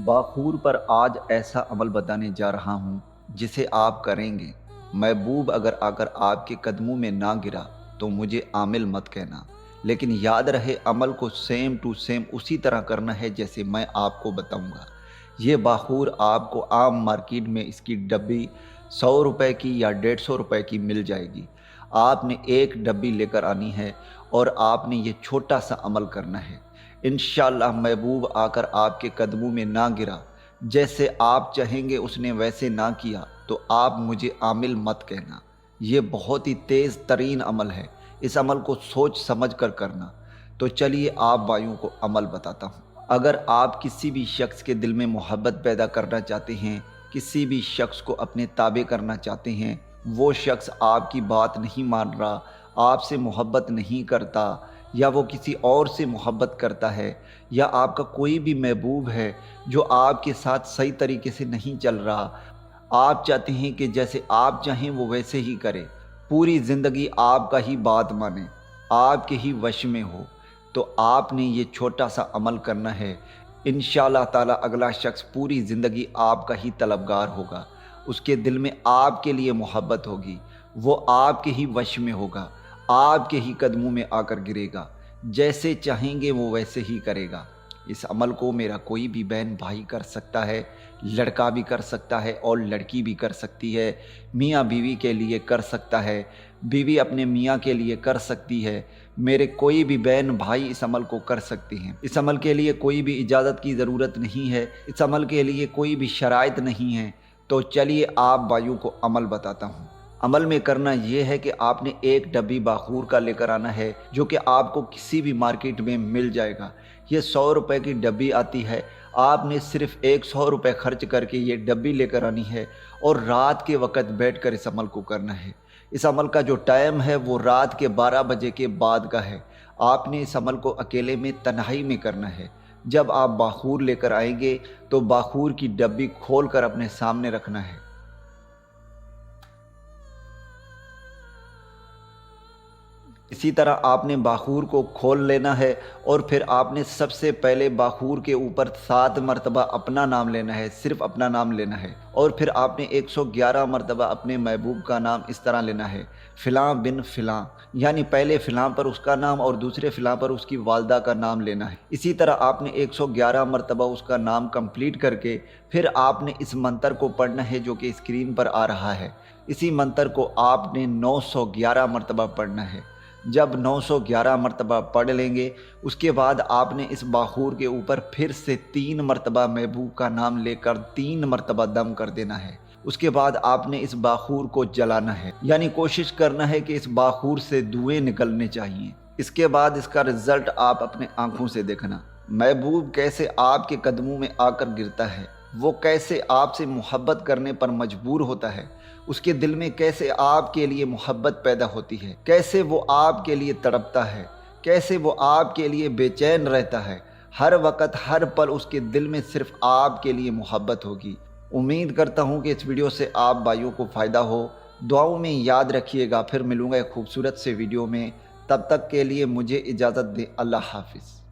बाखूर पर आज ऐसा अमल बताने जा रहा हूँ जिसे आप करेंगे। महबूब अगर आकर आपके कदमों में ना गिरा तो मुझे आमिल मत कहना, लेकिन याद रहे अमल को सेम टू सेम उसी तरह करना है जैसे मैं आपको बताऊंगा। ये बाखूर आपको आम मार्केट में इसकी डब्बी 100 रुपए की या 150 रुपए की मिल जाएगी। आपने एक डब्बी लेकर आनी है और आपने ये छोटा सा अमल करना है। इंशाअल्लाह महबूब आकर आपके कदमों में ना गिरा, जैसे आप चाहेंगे उसने वैसे ना किया तो आप मुझे आमिल मत कहना। ये बहुत ही तेज़ तरीन अमल है, इस अमल को सोच समझ कर करना। तो चलिए आप भाइयों को अमल बताता हूँ। अगर आप किसी भी शख्स के दिल में मोहब्बत पैदा करना चाहते हैं, किसी भी शख्स को अपने ताबे करना चाहते हैं, वो शख्स आपकी बात नहीं मान रहा, आपसे मोहब्बत नहीं करता, या वो किसी और से मोहब्बत करता है, या आपका कोई भी महबूब है जो आपके साथ सही तरीके से नहीं चल रहा, आप चाहते हैं कि जैसे आप चाहें वो वैसे ही करे, पूरी ज़िंदगी आपका ही बात माने, आपके ही वश में हो, तो आपने ये छोटा सा अमल करना है। इंशाअल्लाह ताला अगला शख्स पूरी ज़िंदगी आपका ही तलबगार होगा, उसके दिल में आपके लिए मोहब्बत होगी, वो आपके ही वश में होगा, आपके ही कदमों में आकर गिरेगा, जैसे चाहेंगे वो वैसे ही करेगा। इस अमल को मेरा कोई भी बहन भाई कर सकता है, लड़का भी कर सकता है और लड़की भी कर सकती है, मियाँ बीवी के लिए कर सकता है, बीवी अपने मियाँ के लिए कर सकती है, मेरे कोई भी बहन भाई इस अमल को कर सकती हैं। इस अमल के लिए कोई भी इजाज़त की ज़रूरत नहीं है, इस अमल के लिए कोई भी शराइत नहीं है। तो चलिए आप भाइयों को अमल बताता हूँ। अमल में करना ये है कि आपने एक डब्बी बाखूर का लेकर आना है, जो कि आपको किसी भी मार्केट में मिल जाएगा। ये 100 रुपए की डब्बी आती है, आपने सिर्फ 100 रुपये खर्च करके ये डब्बी लेकर आनी है और रात के वक्त बैठकर इस अमल को करना है। इस अमल का जो टाइम है वो रात के 12 बजे के बाद का है। आपने इस अमल को अकेले में तन्हाई में करना है। जब आप बाखूर लेकर आएंगे तो बाखूर की डब्बी खोल कर अपने सामने रखना है। इसी तरह आपने बाखूर को खोल लेना है और फिर आपने सबसे पहले बाखूर के ऊपर 7 मरतबा अपना नाम लेना है, सिर्फ अपना नाम लेना है। और फिर आपने 111 मरतबा अपने महबूब का नाम इस तरह लेना है, फ़िलाँ बिन फ़िलाँ, यानी पहले फ़िलाँ पर उसका नाम और दूसरे फ़िलाँ पर उसकी वालदा का नाम लेना है। इसी तरह आपने 111 मरतबा उसका नाम कंप्लीट करके फिर आपने इस मंत्र को पढ़ना है जो कि स्क्रीन पर आ रहा है। इसी मंत्र को आपने 911 मरतबा पढ़ना है। जब 911 मरतबा पढ़ लेंगे उसके बाद आपने इस बाखूर के ऊपर फिर से 3 मरतबा महबूब का नाम लेकर 3 मरतबा दम कर देना है। उसके बाद आपने इस बाखूर को जलाना है, यानी कोशिश करना है कि इस बाखूर से धुएं निकलने चाहिए। इसके बाद इसका रिज़ल्ट आप अपने आंखों से देखना। महबूब कैसे आपके कदमों में आकर गिरता है, वो कैसे आपसे मोहब्बत करने पर मजबूर होता है, उसके दिल में कैसे आपके लिए मोहब्बत पैदा होती है, कैसे वो आपके लिए तड़पता है, कैसे वो आपके लिए बेचैन रहता है। हर वक्त हर पल उसके दिल में सिर्फ आपके लिए मोहब्बत होगी। उम्मीद करता हूँ कि इस वीडियो से आप भाइयों को फ़ायदा हो। दुआओं में याद रखिएगा। फिर मिलूँगा एक खूबसूरत से वीडियो में, तब तक के लिए मुझे इजाज़त दें। अल्लाह हाफिज़।